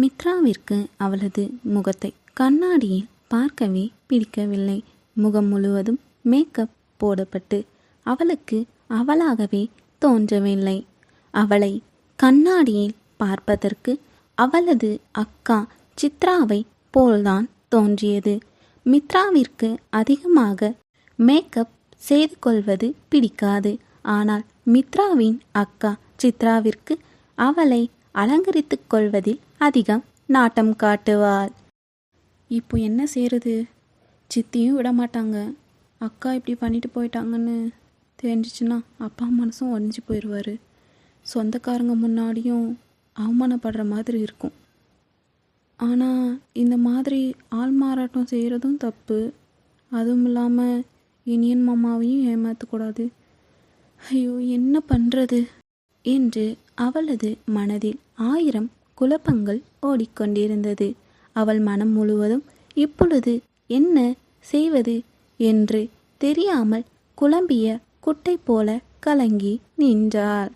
மித்ராவிற்கு அவளது முகத்தை கண்ணாடியில் பார்க்கவே பிடிக்கவில்லை. முகம் முழுவதும் மேக்கப் போடப்பட்டு அவளுக்கு அவளாகவே தோன்றவில்லை. அவளை கண்ணாடியில் பார்ப்பதற்கு அவளது அக்கா சித்ராவை போல்தான் தோன்றியது. மித்ராவிற்கு அதிகமாக மேக்கப் செய்து கொள்வது பிடிக்காது. ஆனால் மித்ராவின் அக்கா சித்ராவிற்கு அவளை அலங்கரித்து கொள்வதில் அதிகம் நாட்டம் காட்டுவாள். இப்போ என்ன செய்கிறது? சித்தியும் விட மாட்டாங்க. அக்கா இப்படி பண்ணிட்டு போயிட்டாங்கன்னு தெரிஞ்சிச்சுன்னா அப்பா மனசும் உடஞ்சி போயிடுவார். சொந்தக்காரங்க முன்னாடியும் அவமானப்படுற மாதிரி இருக்கும். ஆனால் இந்த மாதிரி ஆள் மாறாட்டம் செய்கிறதும் தப்பு. அதுவும் இல்லாமல் இனியன் மாமாவையும் ஏமாற்றக்கூடாது. ஐயோ, என்ன பண்ணுறது என்று அவளது மனதில் 1000 குழப்பங்கள் ஓடிக்கொண்டிருந்தது. அவள் மனம் முழுவதும் இப்பொழுது என்ன செய்வது என்று தெரியாமல் குழம்பிய குட்டை போல கலங்கி நின்றாள்.